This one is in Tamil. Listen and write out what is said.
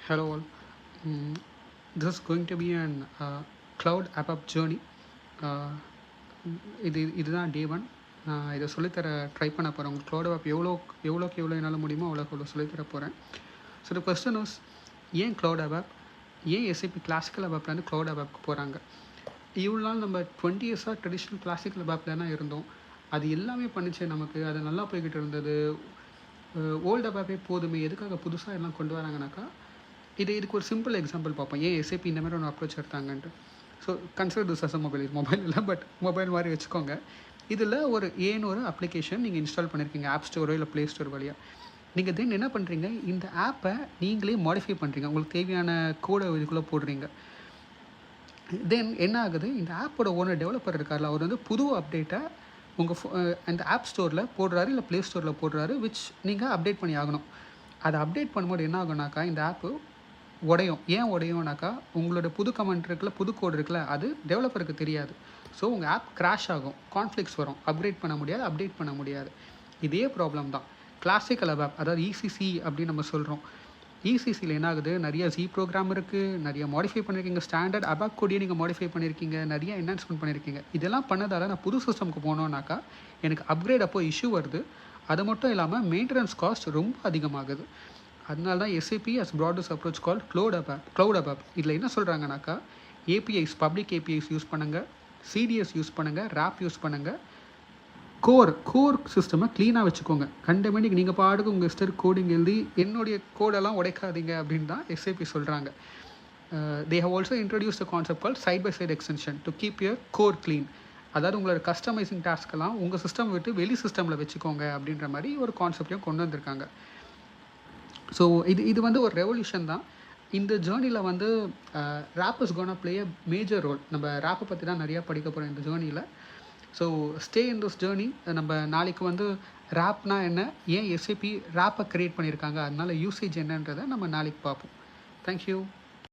Hello all. Mm, this is going to be an cloud app up journey. Uh, இதுதான் டே ஒன். நான் இதை சொல்லித்தர ட்ரை பண்ண போகிறேன். உங்களுக்கு க்ளவுட் ஆப் எவ்வளோக்கு எவ்வளோ என்னால் முடியுமோ அவ்வளோக்கு சொல்லித்தர போகிறேன். ஸோ த கொஸ்டின் இஸ், ஏன் க்ளவுட் ஆப், ஏன் எஸ்ஏபி கிளாசிக்கல் ஆப்லேருந்து க்ளவுட் ஆப்க்கு போகிறாங்க? இவ்வளோ நாள் நம்ம 20 இயர்ஸாக ட்ரெடிஷ்னல் கிளாசிக்கல் ஆப்பில் தான் இருந்தோம். அது எல்லாமே பண்ணிச்சு, நமக்கு அது நல்லா போய்கிட்டு இருந்தது. ஓல்டு ஆப்பே போதுமே, எதுக்காக புதுசாக எல்லாம் கொண்டு வராங்கனாக்கா, இதுக்கு ஒரு சிம்பிள் எக்ஸாம்பிள் பார்ப்போம், ஏன் எஸ்ஏபி இந்த மாதிரி ஒன்று அப்ரோச் எடுத்தாங்கன்ட்டு. So consider this as a mobile இல்லை, பட் மொபைல் மாதிரி வச்சுக்கோங்க. இதில் ஒரு அப்ளிகேஷன் நீங்கள் இன்ஸ்டால் பண்ணியிருக்கீங்க ஆப் ஸ்டோரோ இல்லை ப்ளே ஸ்டோர் வழியாக. நீங்கள் தென் என்ன பண்ணுறீங்க, இந்த ஆப்பை நீங்களே மாடிஃபை பண்ணுறீங்க, உங்களுக்கு தேவையான கோடை இதுக்குள்ளே போடுறீங்க. தென் என்ன ஆகுது, இந்த ஆப்போட ஓனர் டெவலப்பர் இருக்கார்ல, அவர் வந்து புது அப்டேட்டை உங்கள் அந்த ஆப் ஸ்டோரில் போடுறாரு இல்லை ப்ளே ஸ்டோரில் போடுறாரு, விச் நீங்கள் அப்டேட் பண்ணி ஆகணும். அதை அப்டேட் பண்ணும்போது என்ன ஆகுனாக்கா, இந்த ஆப்பு உடையும். ஏன் உடையும்னாக்கா, உங்களோட புது கமெண்ட் இருக்குல்ல, புது கோடு இருக்குல்ல, அது டெவலப்பருக்கு தெரியாது. ஸோ உங்கள் ஆப் கிராஷ் ஆகும், கான்ஃப்ளிக்ஸ் வரும், அப்டேட் பண்ண முடியாது. இதே ப்ராப்ளம் தான் கிளாசிக்கல் ஆப், அதாவது இசிசி அப்படின்னு நம்ம சொல்கிறோம். இசிசியில் என்ன ஆகுது, நிறைய ஜி ப்ரோக்ராம் இருக்குது, நிறைய மாடிஃபை பண்ணியிருக்கீங்க, ஸ்டாண்டர்ட் அபாக் கோடியை நீங்கள் மாடிஃபை பண்ணியிருக்கீங்க, நிறைய என்ஹான்ஸ்மெண்ட் பண்ணியிருக்கீங்க. இதெல்லாம் பண்ணதால் நான் புது சிஸ்டமுக்கு போனோன்னாக்கா எனக்கு அப்கிரேட் அப்போ இஷ்யூ வருது. அது மட்டும் இல்லாமல் மெயின்டெனன்ஸ் காஸ்ட் ரொம்ப அதிகமாகுது. அதனால தான் SAP has brought this approach called cloud app. இதில் என்ன சொல்கிறாங்கனாக்கா, ஏபிஐஸ், பப்ளிக் ஏபிஐஸ் யூஸ் பண்ணுங்கள், சிடிஎஸ் யூஸ் பண்ணுங்கள், ரேப் யூஸ் பண்ணுங்கள், கோர் சிஸ்டமை க்ளீனாக வச்சுக்கோங்க. கண்டமேனிக்கு நீங்கள் பாட்டுக்கு உங்கள் இஷ்டர் கோடிங் எழுதி என்னுடைய கோடெல்லாம் உடைக்காதீங்க அப்படின்னு தான் எஸ்ஏபி சொல்கிறாங்க. They have also introduce the concept call side by side extension to keep your core clean. அதாவது உங்களோட கஸ்டமைசிங் டாஸ்க்கெல்லாம் உங்கள் சிஸ்டம் விட்டு வெளி சிஸ்டமில் வச்சுக்கோங்க அப்படின்ற மாதிரி ஒரு கான்செப்டையும் கொண்டு வந்திருக்காங்க. ஸோ இது வந்து ஒரு ரெவல்யூஷன் தான். இந்த ஜேர்னியில் வந்து rap is gonna play a major role. நம்ம ரேப்பை பற்றி தான் நிறையா படிக்க போகிறோம் இந்த ஜேர்னியில். So stay in this journey. நம்ம நாளைக்கு வந்து ரேப்னா என்ன, ஏன் எஸ்ஏபி ரேப்பை க்ரியேட் பண்ணியிருக்காங்க, அதனால யூசேஜ் என்னன்றதை நம்ம நாளைக்கு பார்ப்போம். தேங்க்யூ.